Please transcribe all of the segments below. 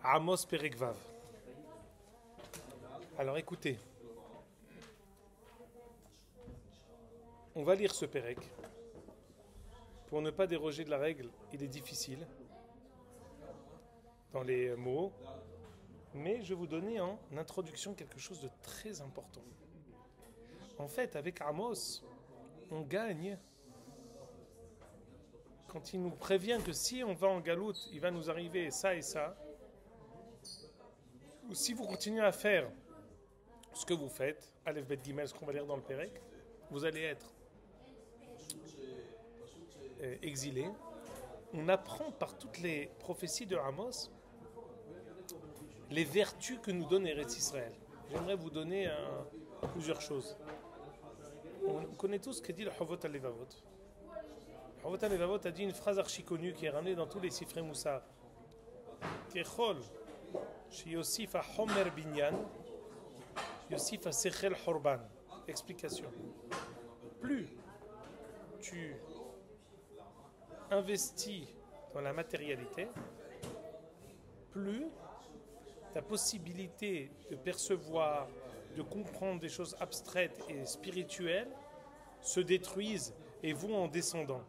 Amos Perek Vav. Alors écoutez, on va lire ce Perek. Pour ne pas déroger de la règle, il est difficile dans les mots, mais je vais vous donner en introduction quelque chose de très important. En fait, avec Amos, on gagne quand il nous prévient que si on va en galoute, il va nous arriver ça et ça. Ou si vous continuez à faire ce que vous faites, Aleph Bet Gimel, ce qu'on va lire dans le Pérec, vous allez être exilé. On apprend par toutes les prophéties de Amos les vertus que nous donne Eretz Israël. J'aimerais vous donner plusieurs choses. On connaît tous ce que dit le Chovot HaLevavot. Le Chovot HaLevavot a dit une phrase archi connue qui est ramenée dans tous les Sifrei Moussar. Kechol sheyosif ha-homer binyan yosif ha-sechel horban. Explication. Plus tu investis dans la matérialité, plus ta possibilité de percevoir, de comprendre des choses abstraites et spirituelles se détruisent et vont en descendant.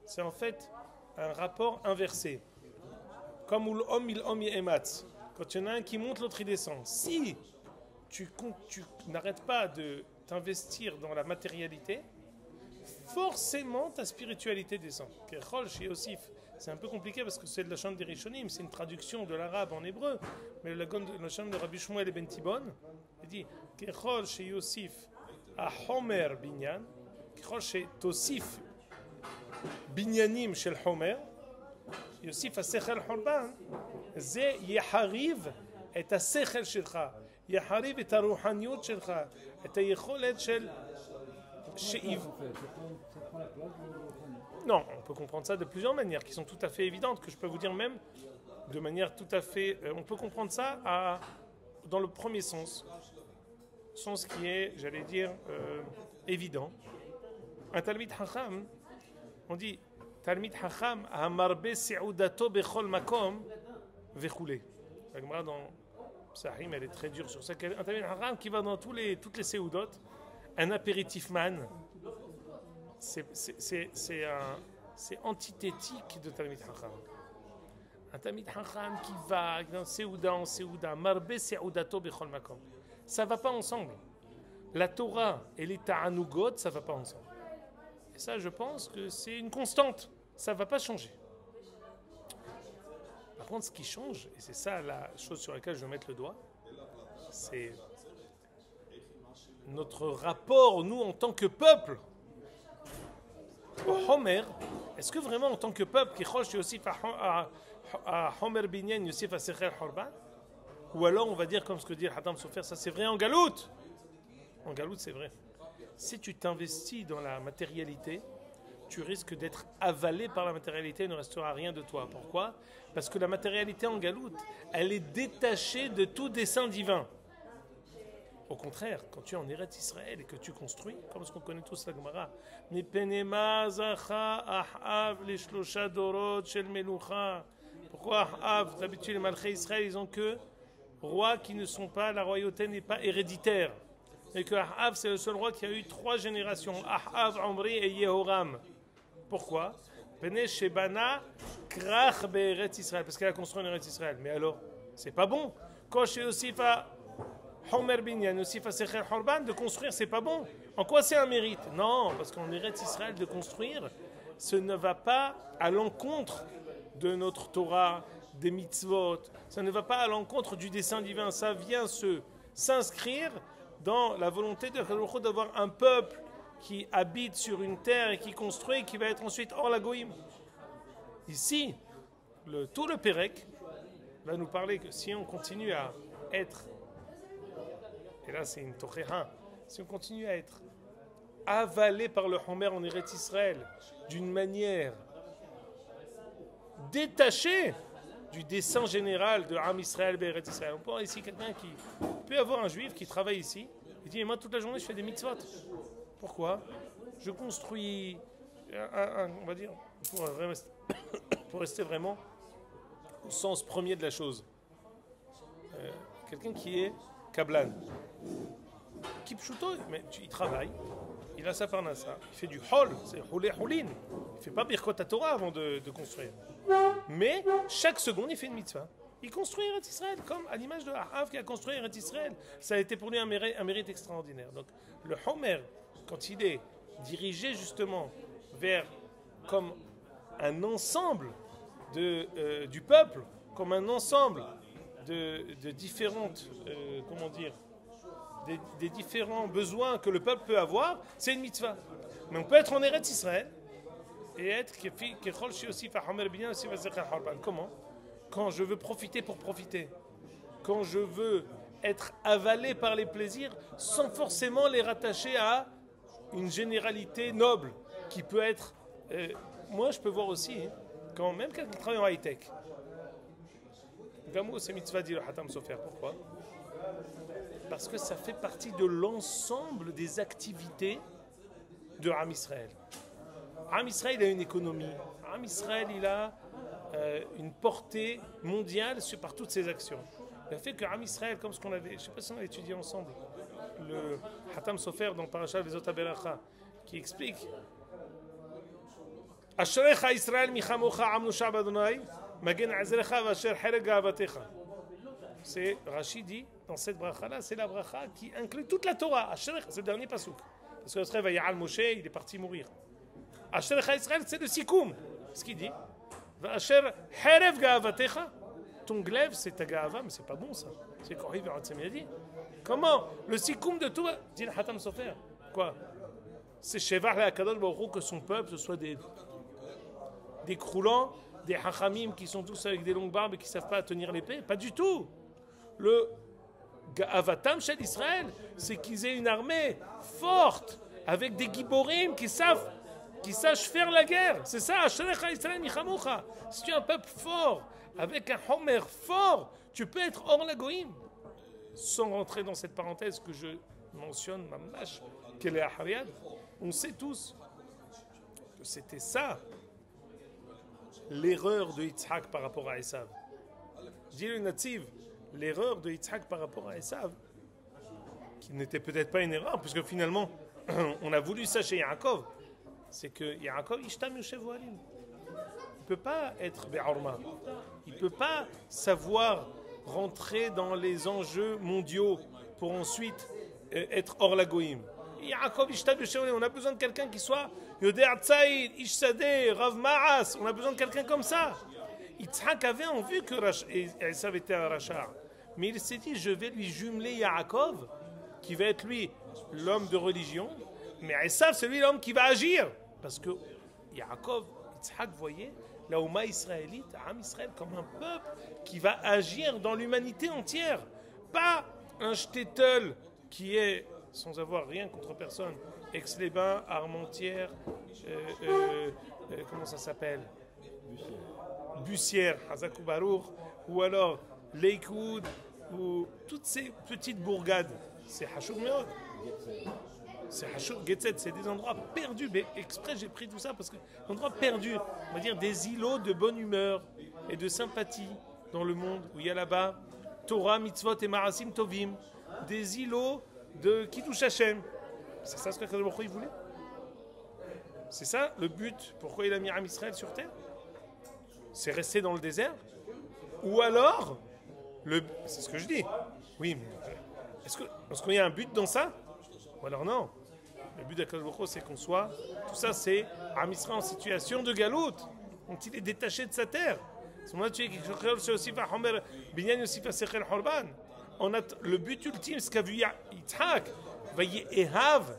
C'est en fait un rapport inversé. Comme où l'homme il homme ematz. Quand il y en a un qui monte, l'autre il descend. Si tu n'arrêtes pas de t'investir dans la matérialité, forcément ta spiritualité descend. Kechol chez Yosif, c'est un peu compliqué parce que c'est de la chambre des Rishonim, c'est une traduction de l'arabe en hébreu, mais la chambre de Rabbi Shmuel et Ben Tibon, il dit Kechol chez Yosif a Homer binyan, Kechol chez Tosif binyanim shel Homer, Yosif a sechel horban, ze yehariv et a sechel shelcha, yehariv et a ruhaniot shelcha, et a yecholet shel Non, on peut comprendre ça de plusieurs manières qui sont tout à fait évidentes, que je peux vous dire même de manière tout à fait... on peut comprendre ça dans le premier sens qui est, j'allais dire, évident. Un Talmid Hacham, on dit Talmid Hacham hamarbe se'udato bechol makom vechoulé. La Gemara dans Psahim, elle est très dure sur ça. Un Talmid Hacham qui va dans toutes les séoudotes, un apéritif man, c'est antithétique de Talmid Hacham. Un Talmid Hacham qui va dans Séouda en Séouda, marbe Séoudato bechol makom. Ça ne va pas ensemble. La Torah et les Ta'anugot, ça ne va pas ensemble. Et ça, je pense que c'est une constante. Ça ne va pas changer. Par contre, ce qui change, et c'est ça la chose sur laquelle je vais mettre le doigt, c'est notre rapport, nous, en tant que peuple, au Homer. Est-ce que vraiment, en tant que peuple, Kechosh Yosif à Homer Binyan, Yosif à Sechel Horban, ou alors on va dire, comme ce que dit le Hatam Sofer, ça c'est vrai en galoute. En galoute, c'est vrai. Si tu t'investis dans la matérialité, tu risques d'être avalé par la matérialité, il ne restera rien de toi. Pourquoi ? Parce que la matérialité en galoute, elle est détachée de tout dessein divin. Au contraire, quand tu es en Eretz Israël et que tu construis, comme ce qu'on connaît tous la Gemara, pourquoi Ahav, d'habitude les Malchei Israël, ils ont que rois qui ne sont pas, la royauté n'est pas héréditaire. Et que Ahav, c'est le seul roi qui a eu 3 générations, Ahav, Omri et Yehoram. Pourquoi ? Parce qu'elle a construit en Eretz Israël. Mais alors, c'est pas bon. Quand chez Yosifa Homer Binyan, Yosif Sechel Horban, de construire, c'est pas bon. En quoi c'est un mérite ? Non, parce qu'en Eretz Israël, de construire, ce ne va pas à l'encontre de notre Torah, des mitzvot, ça ne va pas à l'encontre du dessein divin, ça vient s'inscrire dans la volonté de Kadosh d'avoir un peuple qui habite sur une terre et qui construit, et qui va être ensuite hors la goïm. Ici, tout le Pérec va nous parler que si on continue à être, et là c'est une tocheha, si on continue à être avalé par le Homer en Eretz Israël d'une manière détachée du dessein général de Am Israël et Eretz Israël. On peut avoir ici quelqu'un qui peut avoir un juif qui travaille ici, il dit moi toute la journée je fais des mitzvot. Pourquoi ? Je construis on va dire pour rester vraiment au sens premier de la chose. quelqu'un qui est kablan. Kipchuto, mais il travaille, il a sa parnassa, il fait du hol, c'est houlé houlin. Il fait pas birkot Torah avant de construire. Mais chaque seconde, il fait une mitzvah. Il construit Eretz Israël, comme à l'image de Ahav qui a construit Eretz Israël. Ça a été pour lui un mérite extraordinaire. Donc le Homer, quand il est dirigé justement vers comme un ensemble du peuple, comme un ensemble de différentes, comment dire, des différents besoins que le peuple peut avoir, c'est une mitzvah. Mais on peut être en Eretz Israël et être comment? Quand je veux profiter pour profiter, quand je veux être avalé par les plaisirs sans forcément les rattacher à une généralité noble qui peut être... moi je peux voir aussi, quand même quelqu'un qui travaille en high-tech, Gamou c'est mitzvah dit le Hatam Sofer, pourquoi? Parce que ça fait partie de l'ensemble des activités de Am Israël. Am Israël a une économie, Am Israël il a une portée mondiale par toutes ses actions. Le fait que Am Israël, comme ce qu'on avait, je ne sais pas si on a étudié ensemble, le Hatam Sofer dans Parashat Vezot HaBeracha, qui explique Ashrecha Israël michamocha amnu sha'ab Adonai magen azrecha vasher hereg ga'avatecha. C'est Rashi dit dans cette bracha là, c'est la bracha qui inclut toute la Torah. Ashrecha, c'est le dernier pasouk. Parce que le Srev Vayal Moshe, il est parti mourir. Ashrecha Israël, c'est le sikoum. Ce qu'il dit. Vasher hereg ga'avatecha. Ton glaive, c'est ta ga'ava, mais c'est pas bon ça. C'est Korhi Veratzem Yadi. Comment? Le sikoum de tout, dit le Hatam Sofer. Quoi? C'est Shevach le Hakadosh Baruch Hu que son peuple ce soit des croulants, des hachamim qui sont tous avec des longues barbes et qui ne savent pas tenir l'épée. Pas du tout. Le Ga'avatam Shel Israël, c'est qu'ils aient une armée forte, avec des giborim qui sachent faire la guerre. C'est ça, Ashrecha Israël Michamucha. Si tu es un peuple fort, avec un homer fort, tu peux être hors la goïm. Sans rentrer dans cette parenthèse que je mentionne, mamash, qu'elle est à Hariad, on sait tous que c'était ça l'erreur de Yitzhak par rapport à Esav. Dit le Nativ, l'erreur de Yitzhak par rapport à Esav, qui n'était peut-être pas une erreur, puisque finalement, on a voulu ça chez Yaakov, c'est que Yaakov, Ishtam Yoshev Ohalim. Il ne peut pas être Be'orma. Il ne peut pas savoir rentrer dans les enjeux mondiaux pour ensuite être hors la goïm. Yaakov, Ishtam Yoshev Ohalim. On a besoin de quelqu'un qui soit Yodé Atzaïd, Ishsadeh, Rav Ma'as. On a besoin de quelqu'un comme ça. Yitzhak avait en vue que Esav était un rachar. Mais il s'est dit, je vais lui jumeler Yaakov, qui va être lui l'homme de religion, mais Esav c'est lui l'homme qui va agir. Parce que Yaakov, Yitzhak voyait la Ouma israélite, Am Israël, comme un peuple qui va agir dans l'humanité entière. Pas un shtetl qui est, sans avoir rien contre personne, Aix-les-Bains, Armentières, comment ça s'appelle, Bussière, Hazakou Baruch, ou alors Lakewood, ou toutes ces petites bourgades. C'est Hachou Meod. C'est Hachou, Getzet, c'est des endroits perdus. Mais exprès, j'ai pris tout ça parce que des endroits perdus, on va dire des îlots de bonne humeur et de sympathie dans le monde où il y a là-bas Torah, Mitzvot et Marasim Tovim, des îlots de Kiddush Hashem. C'est ça ce que Kadosh Baruch Hu voulait? C'est ça le but? Pourquoi il a mis Am Israël sur terre? C'est rester dans le désert? Ou alors, c'est ce que je dis. Oui, mais est-ce qu'il y a un but dans ça? Ou alors non. Le but d'Akadosh Baruch Hu, c'est qu'on soit... Tout ça, c'est Am Israël en situation de galout, quand il est détaché de sa terre. Le but ultime, ce qu'a vu Yitzhak, Vayehav,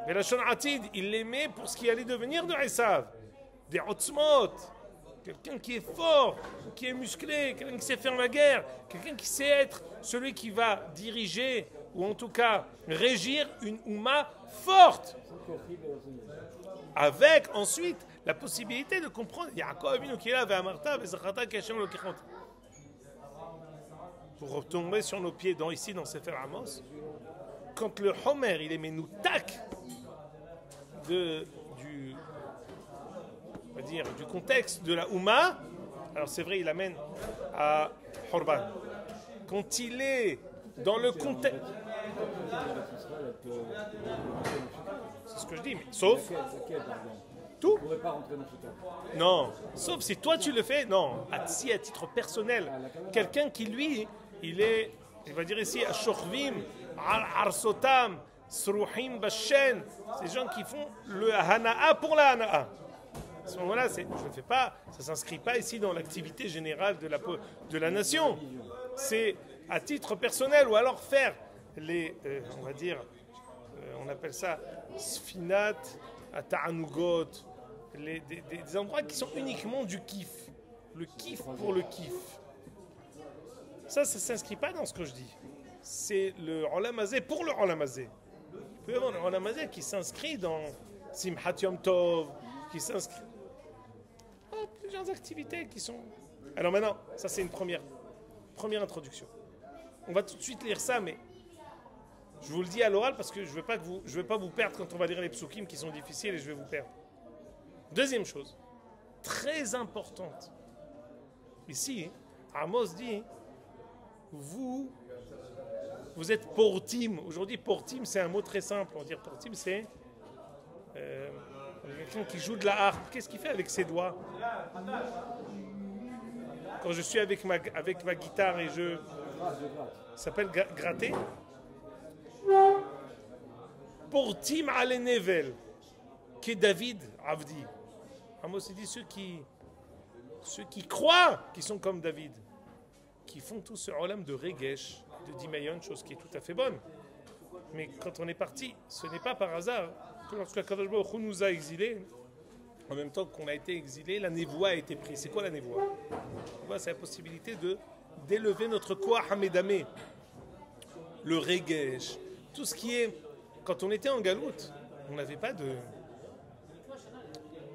Belashon Atid, il l'aimait pour ce qui allait devenir de Esav. Des Otzmot, quelqu'un qui est fort, qui est musclé, quelqu'un qui sait faire la guerre, quelqu'un qui sait être celui qui va diriger, ou en tout cas régir une Ouma forte. Avec ensuite la possibilité de comprendre Yaakov Avinu qui est là, Ve'amarta, Ve'zachata, Keshem Lokichot. Pour retomber sur nos pieds ici dans Sefer Amos, quand le Homer il est menoutak du contexte de la Ouma, alors c'est vrai il amène à Horban. quand il est dans le contexte... C'est ce que je dis, mais sauf... Tout. Non, sauf si toi tu le fais, non, si à titre personnel, quelqu'un qui lui, il va dire ici, Ashokvim, Arsotam, Sruhim, Bashen, ces gens qui font le Hana'a pour la Hana'a. À ce moment-là, je ne fais pas, ça ne s'inscrit pas ici dans l'activité générale de la nation. C'est à titre personnel, ou alors faire on va dire, on appelle ça Sfinat, Ta'anugot, des endroits qui sont uniquement du kiff. Le kiff pour le kiff. Ça ne s'inscrit pas dans ce que je dis. C'est le Olamazé pour le Olamazé. Il peut y avoir le Olamazé qui s'inscrit dans Simchat Yom Tov, qui s'inscrit... plusieurs activités qui sont... Alors maintenant, ça c'est une première introduction. On va tout de suite lire ça, mais je vous le dis à l'oral parce que je ne veux pas vous perdre quand on va lire les psukim qui sont difficiles et je vais vous perdre. Deuxième chose, très importante. Ici, Amos dit, vous êtes portim. Aujourd'hui, portim, c'est un mot très simple. On va dire portim, c'est quelqu'un qui joue de la harpe. Qu'est-ce qu'il fait avec ses doigts? Quand je suis avec ma guitare et ça s'appelle gratter. Portim ale nevel, que David Avdi. Amos dit ceux qui croient qu'ils sont comme David, qui font tout ce olam de regesh, de dimayon, chose qui est tout à fait bonne. Mais quand on est parti, ce n'est pas par hasard que lorsque Kadosh Baruch Hu nous a exilés, en même temps qu'on a été exilés, la névoie a été prise. C'est quoi la névoie? C'est la possibilité d'élever notre koach hamedamé, le regesh, tout ce qui est... Quand on était en galoute, on n'avait pas de...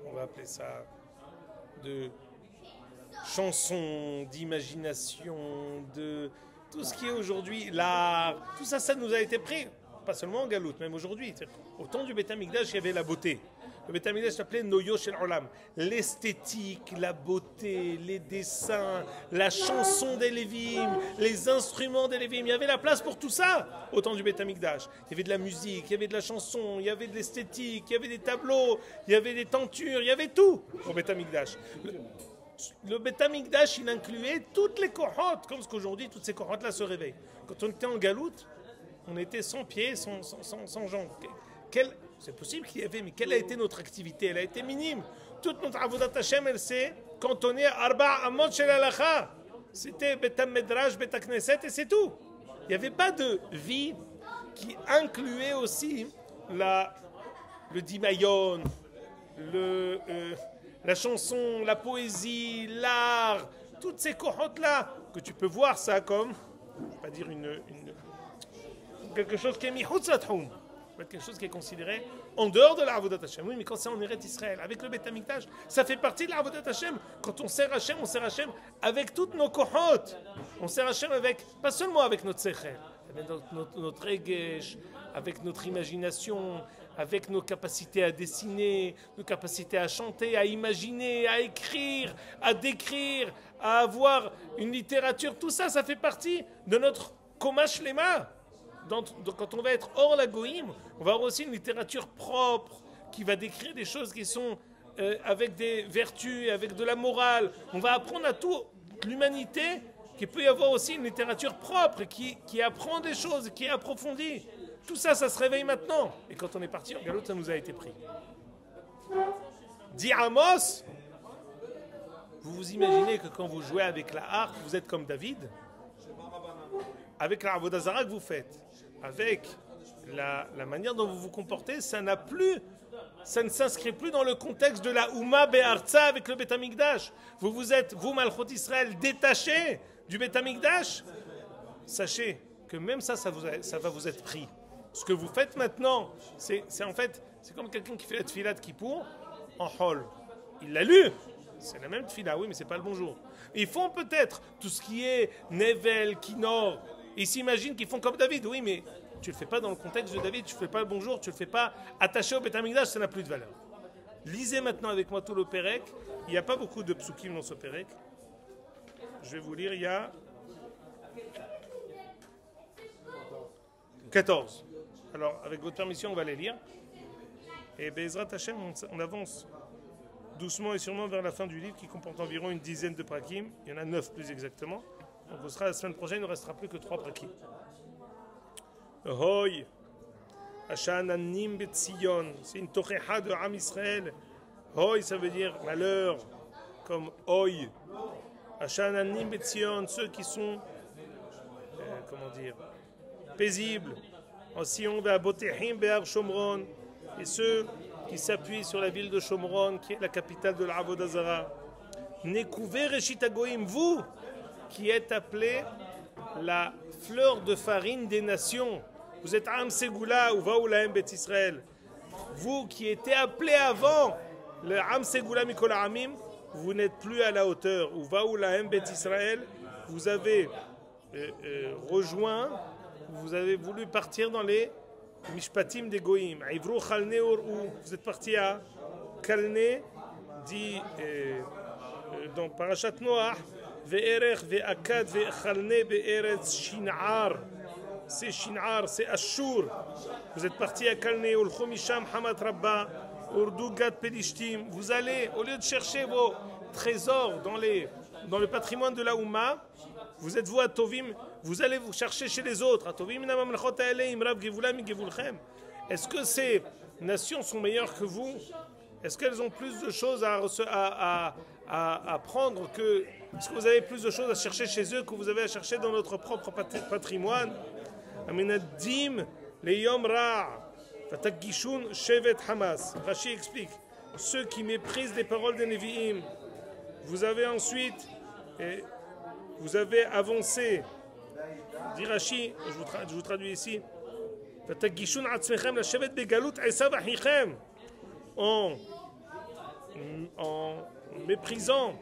On va appeler ça... de chansons, d'imagination, de... Tout ce qui est aujourd'hui, l'art, tout ça, ça nous a été pris. Pas seulement en galoute, même aujourd'hui. Au temps du Beth Amikdash, il y avait la beauté. Le Beth Amikdash s'appelait Noyo Shel Olam. L'esthétique, la beauté, les dessins, la chanson des Lévim, les instruments des Lévim. Il y avait la place pour tout ça au temps du Beth Amikdash. Il y avait de la musique, il y avait de la chanson, il y avait de l'esthétique, il y avait des tableaux, il y avait des tentures, il y avait tout au Beth Amikdash. Le Beth Amikdash, il incluait toutes les kohot, comme ce qu'aujourd'hui, toutes ces kohot-là se réveillent. Quand on était en galoute, on était sans pieds, sans jambes. C'est possible qu'il y avait, mais quelle a été notre activité? Elle a été minime. Toute notre avodat Hashem, elle s'est cantonnée à Arba Amot Shel Halacha. C'était Bet Medrash, Bet Knesset, et c'est tout. Il n'y avait pas de vie qui incluait aussi le dimayon, la chanson, la poésie, l'art, toutes ces kohot-là, que tu peux voir ça comme, je ne vais pas dire quelque chose qui est mihoutz lathoum, quelque chose qui est considéré en dehors de l'Avodat Hashem. Oui, mais quand c'est en Eretz Israël, avec le Beth Amikdash, ça fait partie de l'Avodat Hashem. Quand on sert Hashem avec toutes nos kohot. On sert Hashem pas seulement avec notre sechel, avec notre regesh, avec notre imagination, avec nos capacités à dessiner, nos capacités à chanter, à imaginer, à écrire, à décrire, à avoir une littérature. Tout ça, ça fait partie de notre komash lema. Quand on va être hors la goïm, on va avoir aussi une littérature propre qui va décrire des choses qui sont avec des vertus, avec de la morale. On va apprendre à toute l'humanité qu'il peut y avoir aussi une littérature propre qui apprend des choses, qui approfondit. Tout ça, ça se réveille maintenant. Et quand on est parti en galoute, ça nous a été pris. Dit Amos, vous vous imaginez que quand vous jouez avec la harpe, vous êtes comme David? Avec la avodah zara que vous faites, avec la manière dont vous vous comportez, ça ne s'inscrit plus dans le contexte de la Ouma Be'arza avec le Beth Amikdash. Vous Malchot Israël, détaché du Beth Amikdash. Sachez que même ça va vous être pris. Ce que vous faites maintenant, c'est comme quelqu'un qui fait la tefila de Kippour en hall. Il l'a lu. C'est la même tefila, oui, mais c'est pas le bonjour. Ils font peut-être tout ce qui est Nevel, Kinor. Ils s'imaginent qu'ils font comme David, oui, mais tu ne le fais pas dans le contexte de David, tu ne fais pas le bonjour, tu ne le fais pas attaché au Beth Amikdash, ça n'a plus de valeur. Lisez maintenant avec moi tout le Pérec. Il n'y a pas beaucoup de psukim dans ce Pérec. Je vais vous lire, il y a 14. Alors, avec votre permission, on va les lire. Et Bezrat Hashem, on avance doucement et sûrement vers la fin du livre qui comporte environ une dizaine de prakim. Il y en a 9 plus exactement. Donc, ce sera la semaine prochaine, il ne restera plus que 3 prakim. Hoy, Ashananim Betzion, c'est une tochecha de Am Israël. Hoy, ça veut dire malheur, comme Hoy. Ashananim Betzion, ceux qui sont, paisibles. En Sion, Be'abotehim, Be'ar Shomron, et ceux qui s'appuient sur la ville de Shomron, qui est la capitale de l'Avodah Zara. Nekouvé Reshit Hagoyim, vous qui êtes appelés la fleur de farine des nations. Vous êtes Am Segula ou Vaoulahem Bet Israël. Vous qui étiez appelés avant le Am Segula Mikol Amim, vous n'êtes plus à la hauteur. Ou Vaoulahem Bet Israël, vous avez rejoint, vous avez voulu partir dans les Mishpatim des Goïm. Ivru Chalne Or'u, vous êtes parti à Kalne, dit dans Parashat Noach, Ve'erech ve'akad ve'chalne be'eretz Shin'ar. C'est Shin'ar, c'est Ashur. Vous êtes parti à Kalne, Ulchomisham Hamat Rabba, Urdu Gad Pelishtim. Vous allez, au lieu de chercher vos trésors dans le patrimoine de la Oumma, vous êtes vous à Tovim, vous allez vous chercher chez les autres. Est-ce que ces nations sont meilleures que vous? Est-ce qu'elles ont plus de choses à prendre que... Est-ce que vous avez plus de choses à chercher chez eux que vous avez à chercher dans notre propre patrimoine? Amenadim leyom ra fatakishun shevet Hamas. Rashi explique, ceux qui méprisent les paroles des Nevi'im, vous avez ensuite... vous avez avancé, dit Rashi, je vous traduis ici, en méprisant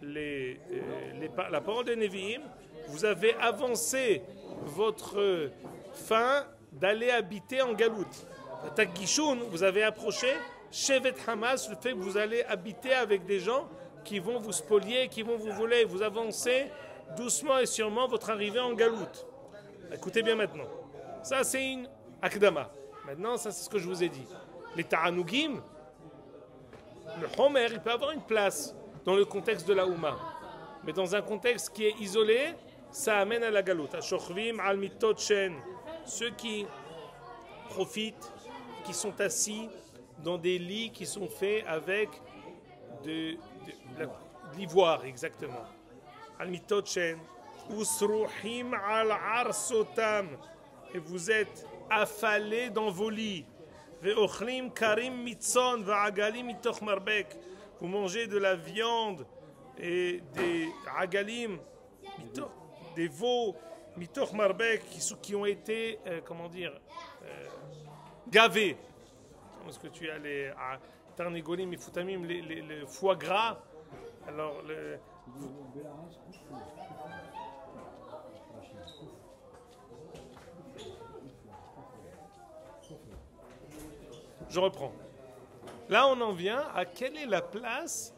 la parole des Nevi'im, vous avez avancé votre fin d'aller habiter en Galout. Vous avez approché Shevet Hamas, le fait que vous allez habiter avec des gens qui vont vous spolier, qui vont vous voler. Vous avancez doucement et sûrement votre arrivée en Galoute. Écoutez bien maintenant. Ça, c'est une akdama. Maintenant, ça, c'est ce que je vous ai dit. Les ta'anugim, le homer, il peut avoir une place dans le contexte de la Ouma. Mais dans un contexte qui est isolé, ça amène à la Galoute. Shochvim al mitot shen. Ceux qui profitent, qui sont assis dans des lits qui sont faits avec de l'ivoire, exactement. Al-mitotchen, usruhim al-arsotam, et vous êtes affalés dans vos lits. Ve'ochlim karim mitzon va'agalim mitoch marbek, vous mangez de la viande et des agalim, des veaux mitoch marbek qui ont été, gavés. Est-ce que tu as les Tarnégolim et Foutamim, le foie gras? Alors, je reprends. Là, on en vient à quelle est la place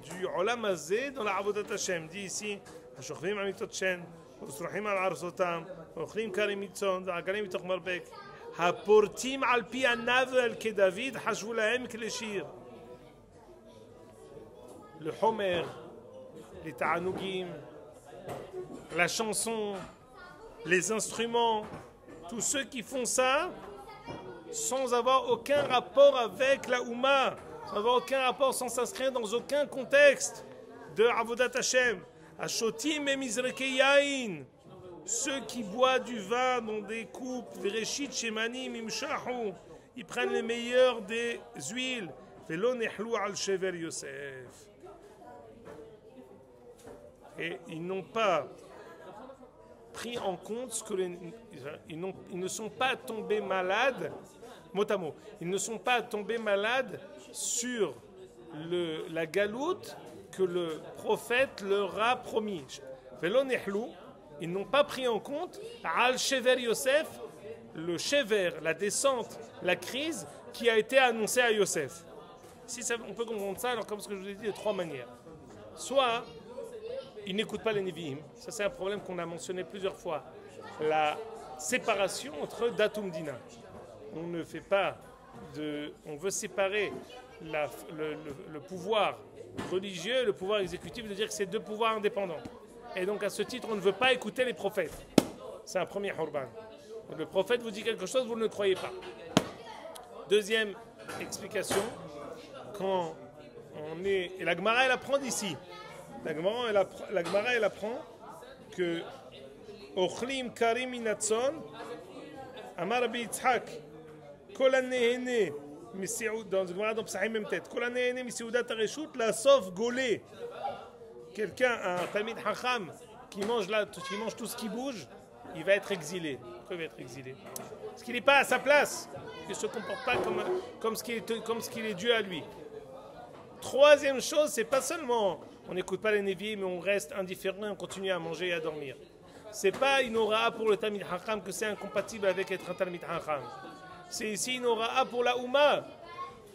du Olam Hazé dans la Avodat Hashem. Dit ici, Hashochem amitot shen, Usruhim al arsotam, Ochlim karim mitzon, Agalim mitoch marbek. Haportim al pi anavel ke David hashvu lahem kleshir. Le homer, les ta'anugim, la chanson, les instruments, tous ceux qui font ça sans avoir aucun rapport avec la Ouma, sans avoir aucun rapport, sans s'inscrire dans aucun contexte de Avodat Hashem. Ashotim et mizreke yain. Ceux qui boivent du vin dans des coupes, Vereshit Shemanim Imshahu, ils prennent les meilleures des huiles. Velo nehlu al shever Yosef. Et ils n'ont pas pris en compte ce que ils ne sont pas tombés malades, mot à mot, ils ne sont pas tombés malades sur la galoute que le prophète leur a promis. Velo nehlu. Ils n'ont pas pris en compte Al-Shever Yosef, le Shever, la descente, la crise qui a été annoncée à Yosef. Si ça, on peut comprendre ça, alors comme ce que je vous ai dit, de 3 manières. Soit, ils n'écoutent pas les Nevi'im. Ça, c'est un problème qu'on a mentionné plusieurs fois. séparation entre Datum Dina. On ne fait pas de... On veut séparer le pouvoir religieux et le pouvoir exécutif, de dire que c'est deux pouvoirs indépendants. Et donc à ce titre, on ne veut pas écouter les prophètes. C'est un premier Hurban. Le prophète vous dit quelque chose, vous ne le croyez pas. Deuxième explication, quand on est... Et la Gemara, elle apprend d'ici. La Gemara, elle apprend que Ochlim karim inatzon Amar Rabbi Yitzhak Kol hanehene dans le Gemara dans Psahim même tête Kol hanehene miseudat hareshut la sof golé. Quelqu'un, un Talmid Hacham qui mange tout ce qui bouge, il va être exilé. Pourquoi il va être exilé? Parce qu'il n'est pas à sa place. Il ne se comporte pas comme ce qu'il est dû à lui. Troisième chose, c'est pas seulement on n'écoute pas les Nevi'im, mais on reste indifférent et on continue à manger et à dormir. C'est pas une aura pour le Talmid Hacham que c'est incompatible avec être un Talmid Hacham. C'est ici une aura pour la Oumma.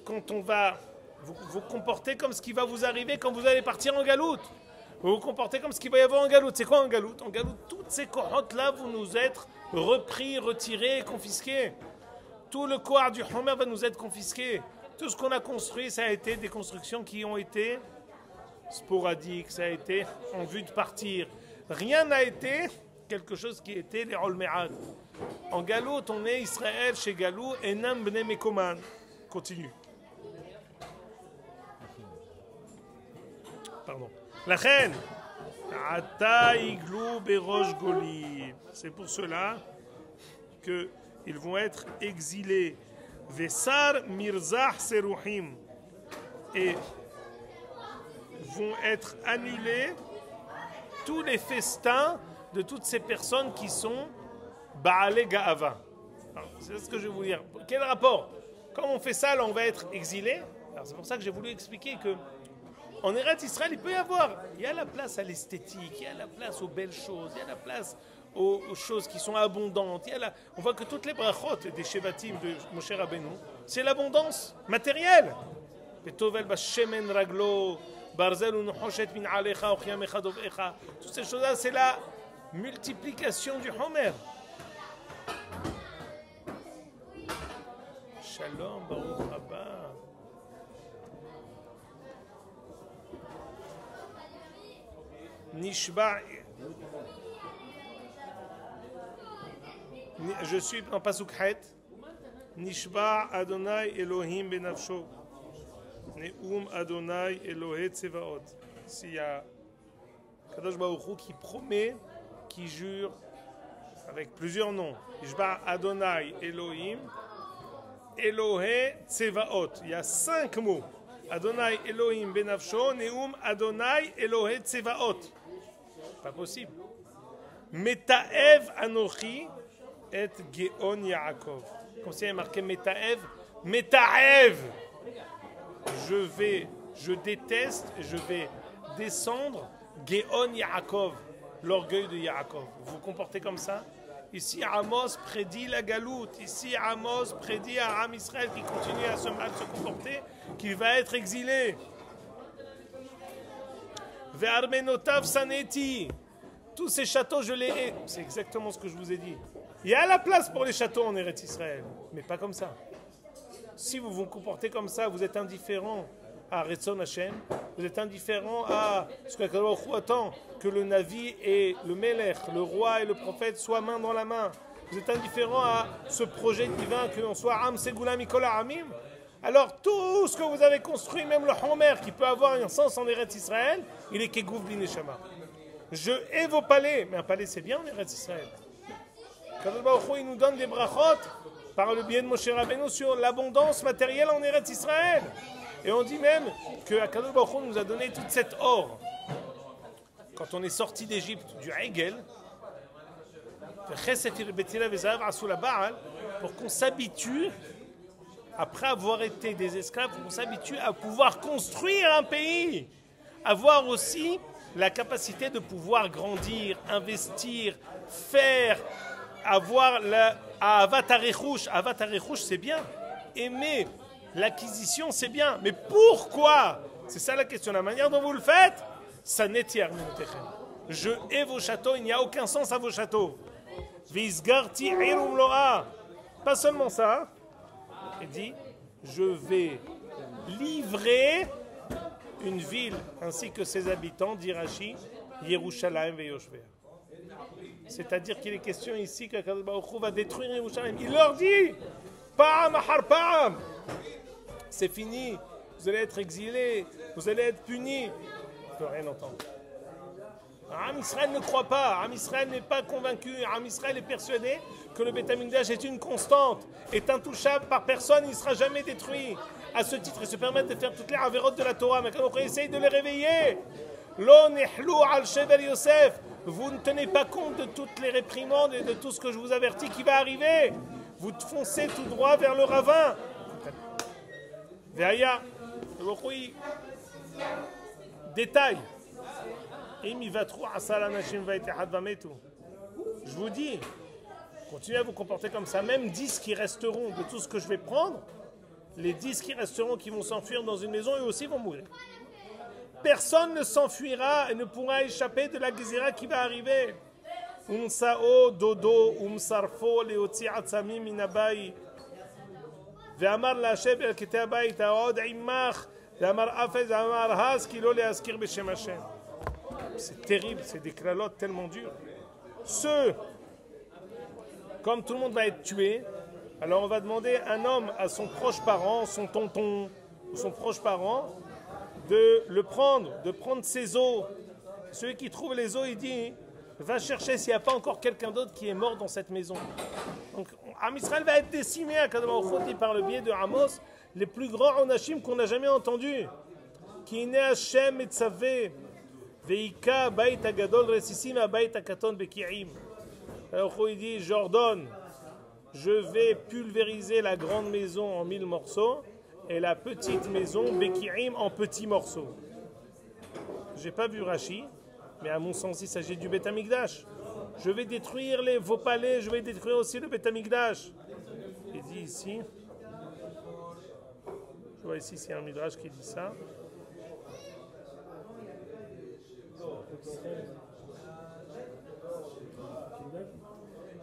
Quand on va vous comporter comme ce qui va vous arriver quand vous allez partir en galoute. Vous vous comportez comme ce qu'il va y avoir en galoute. C'est quoi en galoute? En galoute, toutes ces cohortes-là vont nous être repris, retirés, confisqués. Tout le corps du Homer va nous être confisqué. Tout ce qu'on a construit, ça a été des constructions qui ont été sporadiques, ça a été en vue de partir. Rien n'a été quelque chose qui était les Olme'ad. En galoute, on est Israël chez Galou et Nam Bnei Mekoman. Continue. Pardon. La reine. Ata iglou berosh goli. C'est pour cela qu'ils vont être exilés. Vesar mirzah seruhim. Et vont être annulés tous les festins de toutes ces personnes qui sont Baalé Ga'ava. C'est ce que je vais vous dire. Quel rapport? Quand on fait ça, là, on va être exilé. Alors c'est pour ça que j'ai voulu expliquer que en Eretz Israël, il peut y avoir. Il y a la place à l'esthétique, il y a la place aux belles choses, il y a la place aux choses qui sont abondantes. On voit que toutes les brachot des Shevatim de Moshe Rabbeinu, c'est l'abondance matérielle. Betovel bashemen raglo, barzel unuhoshet min alecha, ochyam echadov echa. Toutes ces choses-là, c'est la multiplication du Homer. Shalom, Baruch Haba. Nishba. Je suis en Pasuk Het. Nishba Adonai Elohim benafsho. Neum Adonai Elohe Tsevaot. S'il y a Kadosh Baruch Hu qui promet, qui jure avec plusieurs noms. Nishba Adonai Elohim Elohe Tsevaot. Il y a 5 mots. Adonai Elohim benafsho. Neum Adonai Elohe Tsevaot. Pas possible. Metaev Anochi et Geon Yaakov. Comme c'est marqué Metaev, Metaev. Je déteste, je vais descendre Geon Yaakov, l'orgueil de Yaakov. Vous vous comportez comme ça? Ici, Amos prédit la galoute. Ici, Amos prédit à Am Israël qui continue à se mal se comporter, qu'il va être exilé. Ve'armenotav saneti. Tous ces châteaux, je les hais. C'est exactement ce que je vous ai dit. Il y a la place pour les châteaux en Eretz Israël, mais pas comme ça. Si vous vous comportez comme ça, vous êtes indifférent à Retzon Hashem, vous êtes indifférent à ce que Kadosh Baruch Hu attend, que le Navi et le Melech, le roi et le prophète soient main dans la main. Vous êtes indifférent à ce projet divin, que l'on soit Am Segula Mikol Ha'amim. Alors tout ce que vous avez construit, même le Homer qui peut avoir un sens en Eretz Israël, il est Kegouf Bineshama. Je hais vos palais, mais un palais c'est bien en Eretz Israël. Kadosh Baruch Hu, il nous donne des brachot par le biais de Moshe Rabbeinu sur l'abondance matérielle en Eretz Israël. Et on dit même que Kadosh Baruch Hu nous a donné toute cette or. Quand on est sorti d'Égypte, du Hegel, pour qu'on s'habitue, après avoir été des esclaves, pour qu'on s'habitue à pouvoir construire un pays, avoir aussi la capacité de pouvoir grandir, investir, faire, avoir la Avat Harechush. Avat Harechush, c'est bien. Aimer l'acquisition, c'est bien. Mais pourquoi? C'est ça la question. La manière dont vous le faites, ça n'est. Je hais vos châteaux, il n'y a aucun sens à vos châteaux. Vizgarti irum loa. Pas seulement ça, il dit, je vais livrer une ville ainsi que ses habitants, dit Rashi, Yerushalayim veyoshvea. C'est-à-dire qu'il est question ici qu'Akadosh Baruch Hu va détruire Yerushalayim. Il leur dit, Pa'am ahar pa'am, c'est fini, vous allez être exilés, vous allez être punis. Je ne peux rien entendre. Am Israël ne croit pas, Am Israël n'est pas convaincu, Am Israël est persuadé que le Beth Amikdash est une constante, est intouchable par personne, il ne sera jamais détruit. À ce titre, ils se permettent de faire toutes les avérotes de la Torah, mais quand on essaye de les réveiller, Lo nehlou al shevel Yosef, vous ne tenez pas compte de toutes les réprimandes et de tout ce que je vous avertis qui va arriver. Vous foncez tout droit vers le ravin. Veaya, détail. Je vous dis, continuez à vous comporter comme ça. Même 10 qui resteront de tout ce que je vais prendre, les 10 qui resteront, qui vont s'enfuir dans une maison, eux aussi vont mourir. Personne ne s'enfuira et ne pourra échapper de la gézira qui va arriver. Umsao dodo umsarfo leotzi atzamim minabai. Ve'amar la'Hashem elketei habayit ha'od imach. Ve'amar afez ve'amar has ki lo le'askir b'shem Hashem. C'est terrible, c'est des clalotes tellement dures. Ceux, comme tout le monde va être tué, alors on va demander un homme à son proche parent, son tonton ou son proche parent, de le prendre, de prendre ses os. Celui qui trouve les os, il dit, va chercher s'il n'y a pas encore quelqu'un d'autre qui est mort dans cette maison. Donc, Am Israël va être décimé à Kadosh Baruch Hu, par le biais de Amos, les plus grands onashim qu'on n'a jamais entendus. Ki ne Hashem etzavé. Veika bait agadol resisim abait akaton beki'im. Alors il dit, j'ordonne, je vais pulvériser la grande maison en 1000 morceaux et la petite maison beki'im en petits morceaux. J'ai pas vu Rashi, mais à mon sens il s'agit du Beth Amikdash. Je vais détruire vos palais, je vais détruire aussi le Beth Amikdash. Il dit ici, je vois ici c'est un midrash qui dit ça.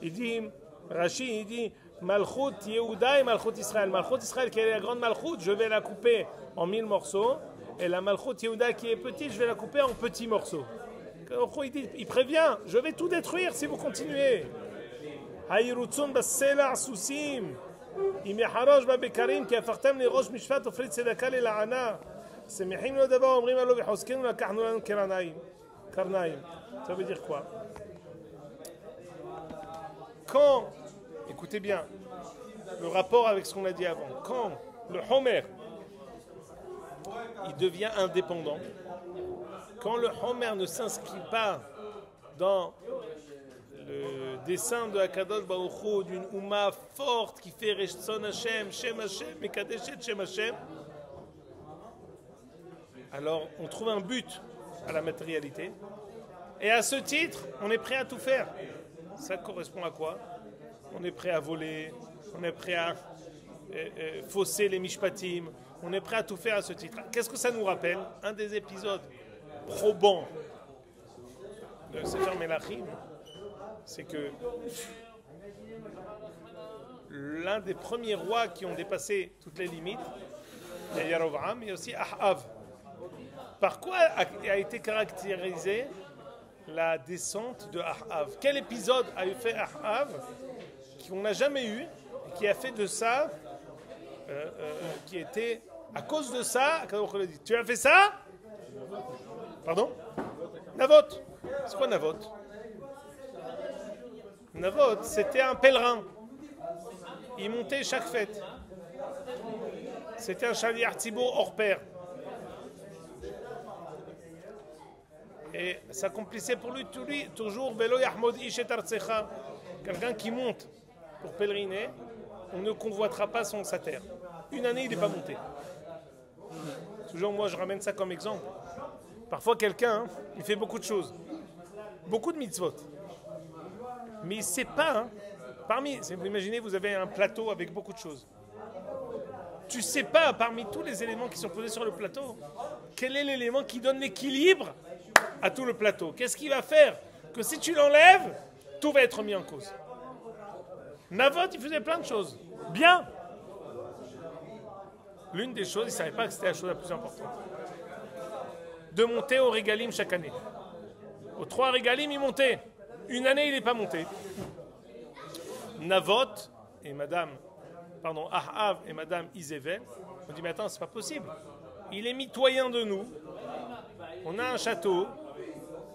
Il dit, Rashi, il dit, Malchut Yehuda et Malchut Israël. Malchut Israël, qui est la grande Malchut, je vais la couper en 1000 morceaux. Et la Malchut Yehuda, qui est petite, je vais la couper en petits morceaux. Il prévient, je vais tout détruire si vous continuez. Hayrutzun basela asusim. Imiharosh babekarim, qui afartem les roches mishpat ofrit sedaka le laana. Semihim lo dava omrim alo v'choskenu lakachnu lanu karnaim. Ça veut dire quoi? Quand, écoutez bien, le rapport avec ce qu'on a dit avant, quand le Homer, il devient indépendant, quand le Homer ne s'inscrit pas dans le dessin de Akadosh Baruch Hu, d'une Ouma forte qui fait Reshson Hashem, Shem Hashem, Mekadeshet Shem Hashem, alors on trouve un but à la matérialité. Et à ce titre, on est prêt à tout faire. Ça correspond à quoi? On est prêt à voler, on est prêt à fausser les mishpatim, on est prêt à tout faire à ce titre. Qu'est-ce que ça nous rappelle? Un des épisodes probants de Sefer Melachim, c'est que l'un des premiers rois qui ont dépassé toutes les limites, il y a Yarovam, mais aussi Ahav. Par quoi a été caractérisée la descente de Ahav? Quel épisode a fait Ahav qu'on n'a jamais eu et qui a fait de ça, qui était à cause de ça, tu as fait ça? Pardon? Navot. C'est quoi Navot? Navot, c'était un pèlerin. Il montait chaque fête. C'était un chaliar Tzibour hors pair. Et s'accomplissait pour lui toujours Velo Yahmod Ishet Artsecha. Quelqu'un qui monte pour pèleriner, on ne convoitera pas sa terre. Une année, il n'est pas monté. Toujours, moi, je ramène ça comme exemple. Parfois, quelqu'un, il fait beaucoup de choses, beaucoup de mitzvot, mais il ne sait pas. Vous imaginez, vous avez un plateau avec beaucoup de choses. Tu ne sais pas, parmi tous les éléments qui sont posés sur le plateau, quel est l'élément qui donne l'équilibre à tout le plateau? Qu'est-ce qui va faire que si tu l'enlèves, tout va être mis en cause? Navot, il faisait plein de choses. Bien. L'une des choses, il ne savait pas que c'était la chose la plus importante. De monter au régalim chaque année. Aux 3 régalim, il montait. Une année, il n'est pas monté. Navot et Ahav et madame Izével ont dit, mais attends, c'est pas possible. Il est mitoyen de nous. On a un château.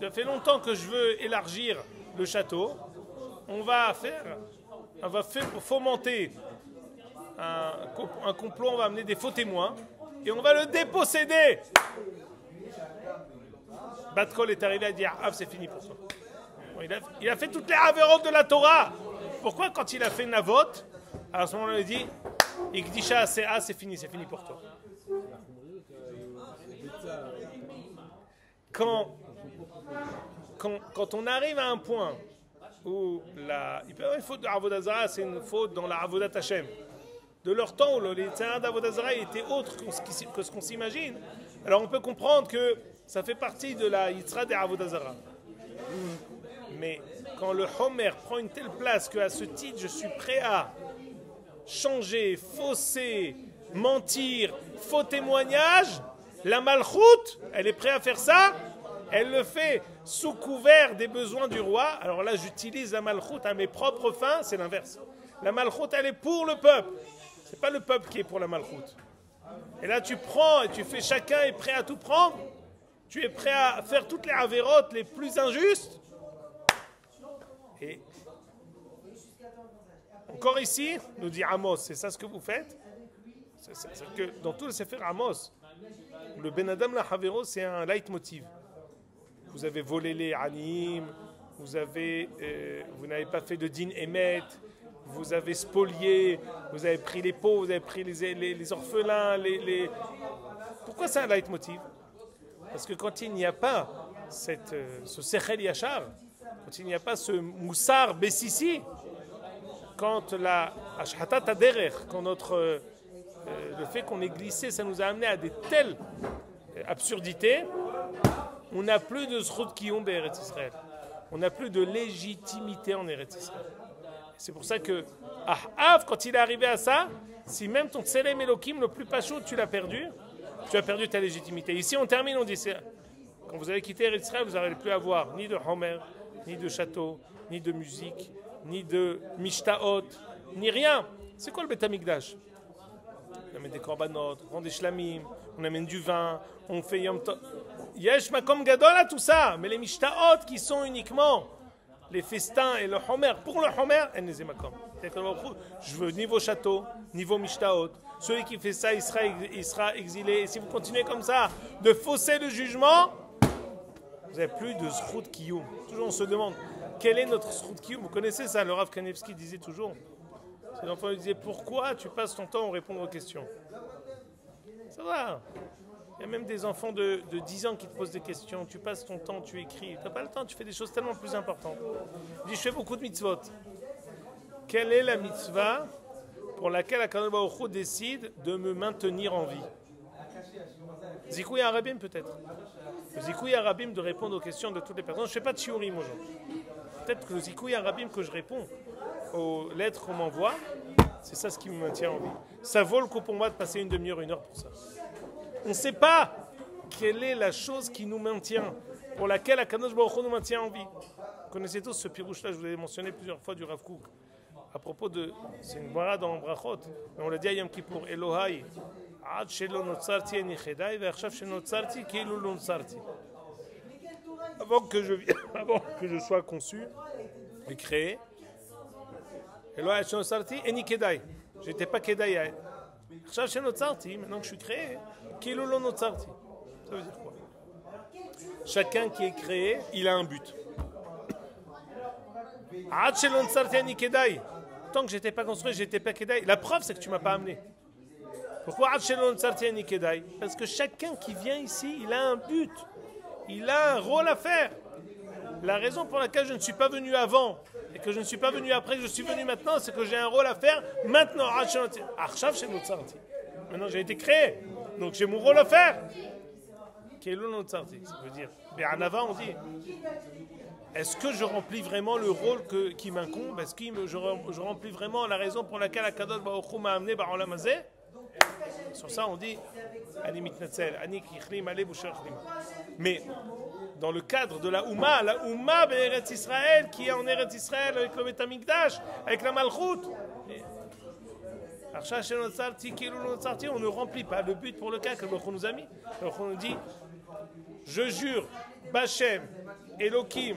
Ça fait longtemps que je veux élargir le château. On va fomenter un complot, on va amener des faux témoins et on va le déposséder. Batkol est arrivé à dire, ah, c'est fini pour toi. Bon, il a fait toutes les avérotes de la Torah. Pourquoi quand il a fait Navot, à ce moment-là il dit, Ikdisha c'est fini pour toi. Quand on arrive à un point où il peut y avoir une faute de Avodat Zarah, c'est une faute dans la Avodat Hashem. De leur temps où les terrains d'Avodat Zarah étaient autres que ce qu'on s'imagine, alors on peut comprendre que ça fait partie de la Yitzra des Avodah Zarah. Mais quand le Homer prend une telle place qu'à ce titre je suis prêt à changer, fausser, mentir, faux témoignage, la Malchoute, elle est prête à faire ça, elle le fait sous couvert des besoins du roi. Alors là, j'utilise la Malchoute à mes propres fins, c'est l'inverse. La Malchoute, elle est pour le peuple. C'est pas le peuple qui est pour la Malchoute. Et là, tu prends et tu fais, chacun est prêt à tout prendre. Tu es prêt à faire toutes les avérotes les plus injustes. Et encore ici, nous dit Amos, c'est ça ce que vous faites? C'est que dans tout le Sefer Amos, le Ben Adam la Havero, c'est un leitmotiv. Vous avez volé les animes, vous n'avez pas fait de din emet, vous avez spolié, vous avez pris les pauvres, vous avez pris les orphelins, Pourquoi c'est un leitmotiv? Parce que quand il n'y a pas ce sechel yachar, quand il n'y a pas ce moussar bessissi, quand la ashhatat aderer, quand le fait qu'on ait glissé, ça nous a amené à des telles absurdités, on n'a plus de zchut kiyum be'eretz Israël. On n'a plus de légitimité en Eretz Israël. C'est pour ça que Ahav, quand il est arrivé à ça, si même ton tselem Elohim le plus pachout, tu as perdu ta légitimité. Ici, on termine, on dit, quand vous allez quitter Eretz Israël, vous n'allez plus avoir ni de Homer, ni de château, ni de musique, ni de mishtaot, ni rien. C'est quoi le Beth Amikdash? On amène des korbanot, on prend des shlamim, on amène du vin, on fait yom tov. Yesh makom gadol à tout ça, mais les mishtaot qui sont uniquement les festins et le homer, pour le homer, elle n'est makom. Je veux niveau château, niveau mishtaot. Celui qui fait ça, il sera exilé. Et si vous continuez comme ça, de fausser le jugement, vous n'avez plus de zchut kiyum. Toujours on se demande, quel est notre zchut kiyum? Vous connaissez ça, le Rav Kanevski disait toujours. Ses enfants lui disaient, pourquoi tu passes ton temps à répondre aux questions? Ça va. Il y a même des enfants de 10 ans qui te posent des questions. Tu passes ton temps, tu écris. Tu n'as pas le temps, tu fais des choses tellement plus importantes. Il dit, je fais beaucoup de mitzvot. Quelle est la mitzvah pour laquelle Akadosh Baruch Hu décide de me maintenir en vie? Zikoui Arabim peut-être. Zikoui Arabim de répondre aux questions de toutes les personnes. Je ne fais pas de shiurim aujourd'hui. Peut-être que le Zikoui Arabim que je réponds aux lettres qu'on m'envoie, c'est ça ce qui me maintient en vie. Ça vaut le coup pour moi de passer une demi-heure, 1 heure pour ça. On ne sait pas quelle est la chose qui nous maintient, pour laquelle Akadosh Baruch Hu nous maintient en vie. Vous connaissez tous ce pirouche-là, je vous l'ai mentionné plusieurs fois du Rav Kook. À propos de, c'est une voie dans Brachot, mais on l'a dit à Yom Kippour, Elohai, Ad shelo notzarti eni chedai, ve'achshav shelo notzarti keilu lo notzarti. Avant que je sois conçu et créé, Elohai shelo notzarti eni kedai. Je n'étais pas kedai. Achshav shelo notzarti, maintenant que je suis créé, keilu lo notzarti. Ça veut dire quoi? Chacun qui est créé, il a un but. Ad shelo notzarti eni kedai. Tant que je n'étais pas construit, je n'étais pas Kedai. La preuve, c'est que tu ne m'as pas amené. Pourquoi? Parce que chacun qui vient ici, il a un but. Il a un rôle à faire. La raison pour laquelle je ne suis pas venu avant et que je ne suis pas venu après, que je suis venu maintenant, c'est que j'ai un rôle à faire maintenant. Maintenant, j'ai été créé. Donc, j'ai mon rôle à faire. Ça veut dire, Be'anava, on dit, est-ce que je remplis vraiment le rôle qui m'incombe? Est-ce que je remplis vraiment la raison pour laquelle Akadosh Baruch Hu m'a amené Ba'olam Hazeh? Sur ça, on dit Ani mitnatzel, Ani kichlim, Ale boucher chlim. Mais dans le cadre de la Oumma Eretz Israël, qui est en Eretz Israël avec le Beth Amikdash, avec la Malchut, on ne remplit pas le but pour lequel on nous a mis. Donc on nous dit, je jure, Bachem, Elokim,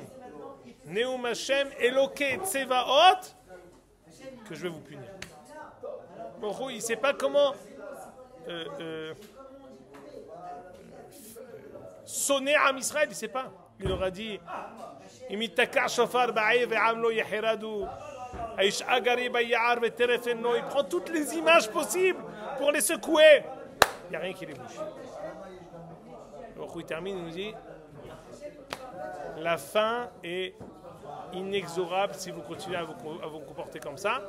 Neum Hashem, Eloké, Tsevaot, que je vais vous punir. Donc il ne sait pas comment sonner à Israël, il ne sait pas. Il aura dit, Imitaka shofar ba'ay ve'am lo yehiradu. Il prend toutes les images possibles pour les secouer. Il n'y a rien qui les bouge. Donc il termine, il nous dit, la fin est inexorable si vous continuez à vous comporter comme ça.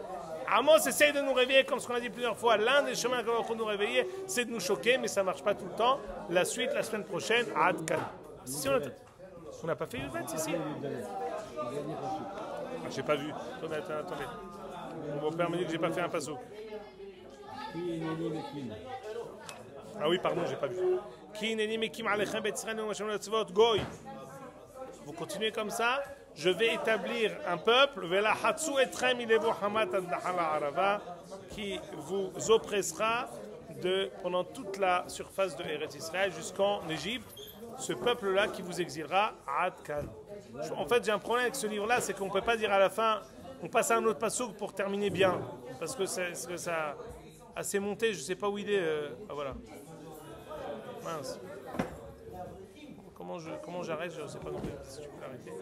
Amos essaye de nous réveiller, comme ce qu'on a dit plusieurs fois. L'un des chemins que nous réveiller, c'est de nous choquer, mais ça ne marche pas tout le temps. La suite, la semaine prochaine, à Adkan. Si on n'a pas fait une fête ici. J'ai pas vu. Attendez. Mon père me dit que j'ai pas fait un passo. Ah oui, pardon, j'ai pas vu. Vous continuez comme ça, je vais établir un peuple qui vous oppressera pendant toute la surface de Eretz Israël jusqu'en Égypte. Ce peuple-là qui vous exilera à Adkan. En fait, j'ai un problème avec ce livre-là, c'est qu'on ne peut pas dire à la fin, on passe à un autre passouk pour terminer bien. Parce que ça a assez monté, je ne sais pas où il est. Ah voilà. Mince. Comment j'arrête, je ne sais pas non plus si tu peux l'arrêter.